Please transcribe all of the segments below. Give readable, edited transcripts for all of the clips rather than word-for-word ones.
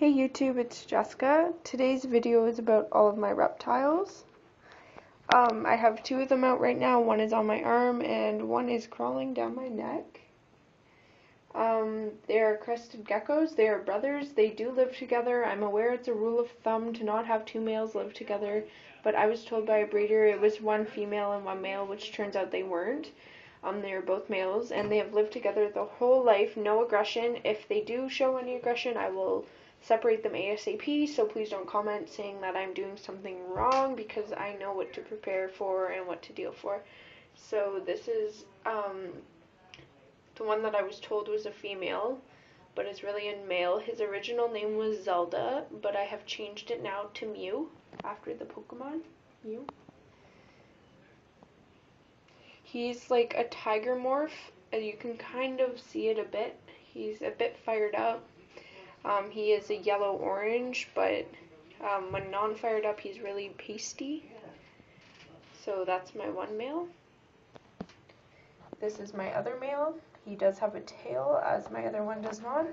Hey YouTube, it's Jessica. Today's video is about all of my reptiles. I have two of them out right now. One is on my arm and one is crawling down my neck. They are crested geckos. They are brothers. They do live together. I'm aware it's a rule of thumb to not have two males live together, but I was told by a breeder it was one female and one male, which turns out they weren't. They are both males and they have lived together the whole life, no aggression. If they do show any aggression, I will separate them ASAP, so please don't comment saying that I'm doing something wrong because I know what to prepare for and what to deal for. So this is the one that I was told was a female, but is really a male. His original name was Zelda, but I have changed it now to Mew, after the Pokemon, Mew. He's like a tiger morph, and you can kind of see it a bit. He's a bit fired up. He is a yellow-orange, but when non-fired up, he's really pasty. So that's my one male. This is my other male. He does have a tail, as my other one does not.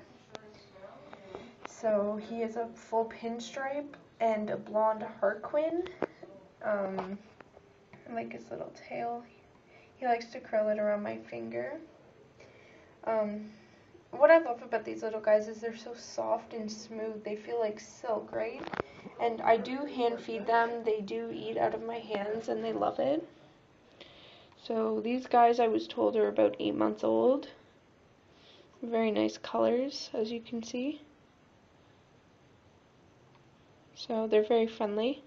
So he is a full pinstripe and a blonde harlequin. I like his little tail. He likes to curl it around my finger. What I love about these little guys is they're so soft and smooth. They feel like silk, right? And I do hand feed them. They do eat out of my hands and they love it. So these guys, I was told, are about 8 months old. Very nice colors, as you can see. So they're very friendly.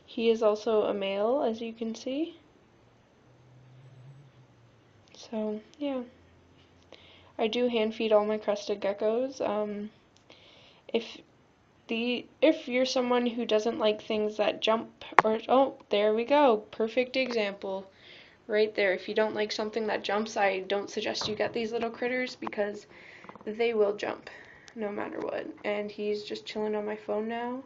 He is also a male, as you can see. So yeah. I do hand feed all my crested geckos. If you're someone who doesn't like things that jump, or oh, there we go, perfect example right there. If you don't like something that jumps, I don't suggest you get these little critters because they will jump no matter what. And he's just chilling on my phone now,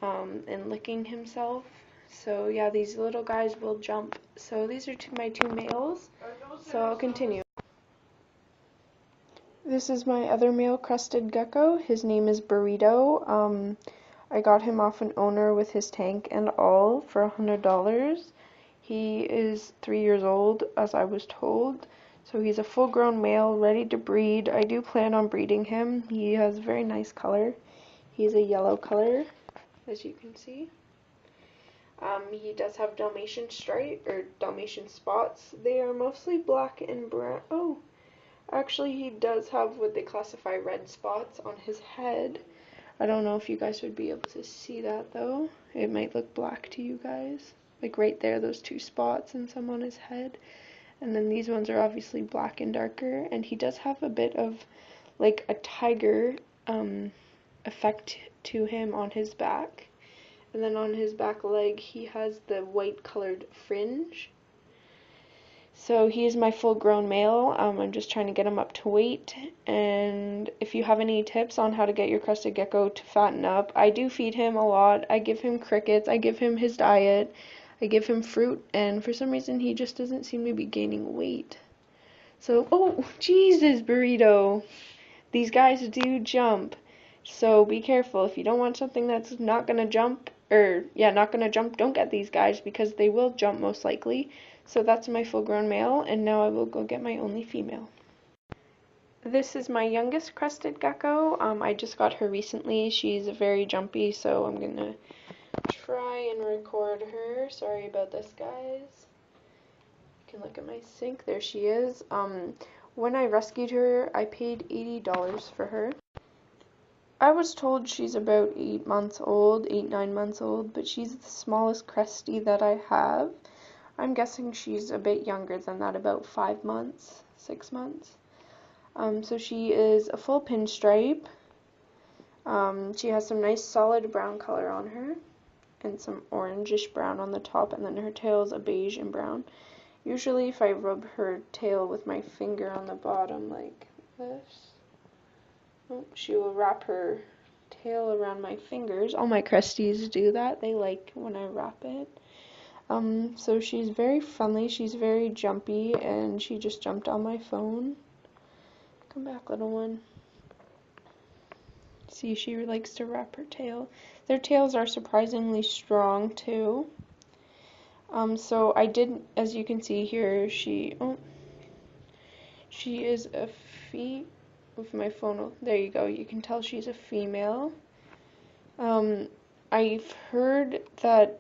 and licking himself. So yeah, these little guys will jump. So these are my two males. So I'll continue. This is my other male crested gecko. His name is Burrito. I got him off an owner with his tank and all for $100. He is 3 years old, as I was told. So he's a full-grown male, ready to breed. I do plan on breeding him. He has very nice color. He's a yellow color, as you can see. He does have Dalmatian stripe, or Dalmatian spots. They are mostly black and brown. Oh! Actually, he does have what they classify red spots on his head. I don't know if you guys would be able to see that, though. It might look black to you guys. Like right there, those two spots and some on his head. And then these ones are obviously black and darker. And he does have a bit of, like, a tiger effect to him on his back. And then on his back leg, he has the white-colored fringe. So he is my full-grown male. I'm just trying to get him up to weight, and if you have any tips on how to get your crested gecko to fatten up, I do feed him a lot. I give him crickets, I give him his diet, I give him fruit, and for some reason he just doesn't seem to be gaining weight. So, oh, Jesus, Burrito! These guys do jump, so be careful. If you don't want something that's not gonna jump, don't get these guys because they will jump most likely. So that's my full-grown male, and now I will go get my only female. This is my youngest crested gecko. I just got her recently. She's very jumpy, so I'm gonna try and record her. Sorry about this, guys. You can look at my sink. There she is. When I rescued her, I paid $80 for her. I was told she's about 8 months old, 8-9 months old, but she's the smallest cresty that I have. I'm guessing she's a bit younger than that, about 5 months, 6 months. So she is a full pinstripe. She has some nice solid brown color on her, and some orangish brown on the top, and then her tail is a beige and brown. Usually if I rub her tail with my finger on the bottom like this, she will wrap her tail around my fingers. All my cresties do that. They like when I wrap it. So she's very friendly, she's very jumpy, and she just jumped on my phone. Come back, little one. See, she likes to wrap her tail. Their tails are surprisingly strong too. So I did, as you can see here, she is a with my phone. There you go. You can tell she's a female. I've heard that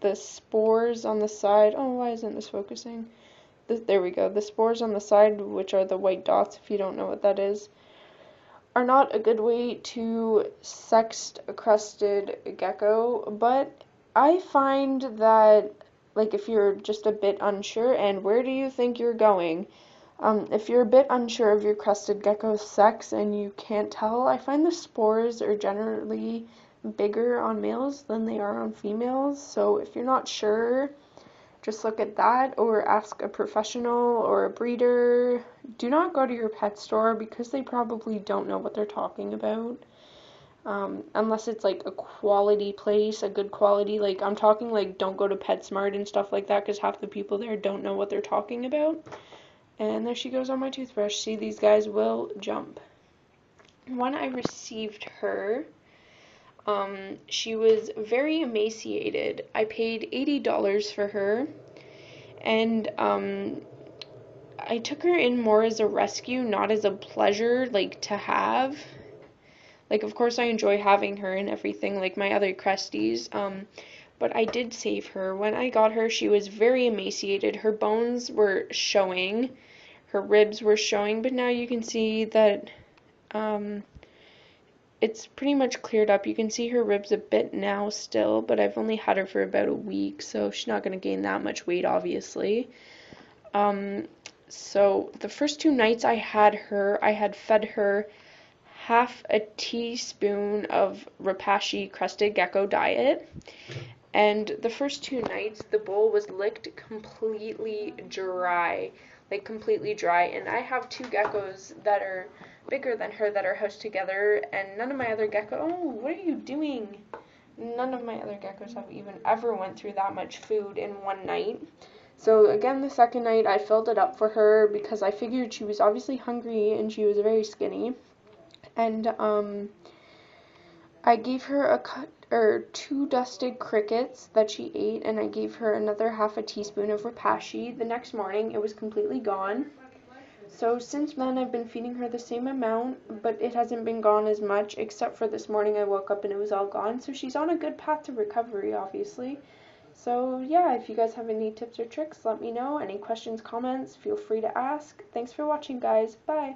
the spores on the side, oh, why isn't this focusing? There we go. The spores on the side, which are the white dots, if you don't know what that is, are not a good way to sext a crested gecko, but I find that, like, if you're just a bit unsure, and where do you think you're going? If you're a bit unsure of your crested gecko's sex and you can't tell, I find the spores are generally bigger on males than they are on females, so if you're not sure, just look at that or ask a professional or a breeder. Do not go to your pet store because they probably don't know what they're talking about. Unless it's like a quality place, a good quality, like I'm talking like don't go to PetSmart and stuff like that because half the people there don't know what they're talking about. And there she goes on my toothbrush. See, these guys will jump. When I received her, she was very emaciated. I paid $80 for her, and I took her in more as a rescue, not as a pleasure, like, to have. Like, of course I enjoy having her and everything, like my other cresties, but I did save her. When I got her, she was very emaciated. Her bones were showing, her ribs were showing, but now you can see that, it's pretty much cleared up. You can see her ribs a bit now still, but I've only had her for about a week, so she's not going to gain that much weight, obviously. So the first 2 nights I had her, I had fed her half a teaspoon of Repashy crested gecko diet, and the first 2 nights the bowl was licked completely dry, like completely dry, and I have 2 geckos that are bigger than her that are housed together, and none of my other what are you doing? None of my other geckos have even ever went through that much food in one night. So again, the second night I filled it up for her because I figured she was obviously hungry and she was very skinny. And I gave her 2 dusted crickets that she ate, and I gave her another half a teaspoon of Repashy. The next morning it was completely gone. So since then I've been feeding her the same amount, but it hasn't been gone as much, except for this morning I woke up and it was all gone. So she's on a good path to recovery, obviously. So yeah, if you guys have any tips or tricks, let me know. Any questions, comments, feel free to ask. Thanks for watching, guys. Bye.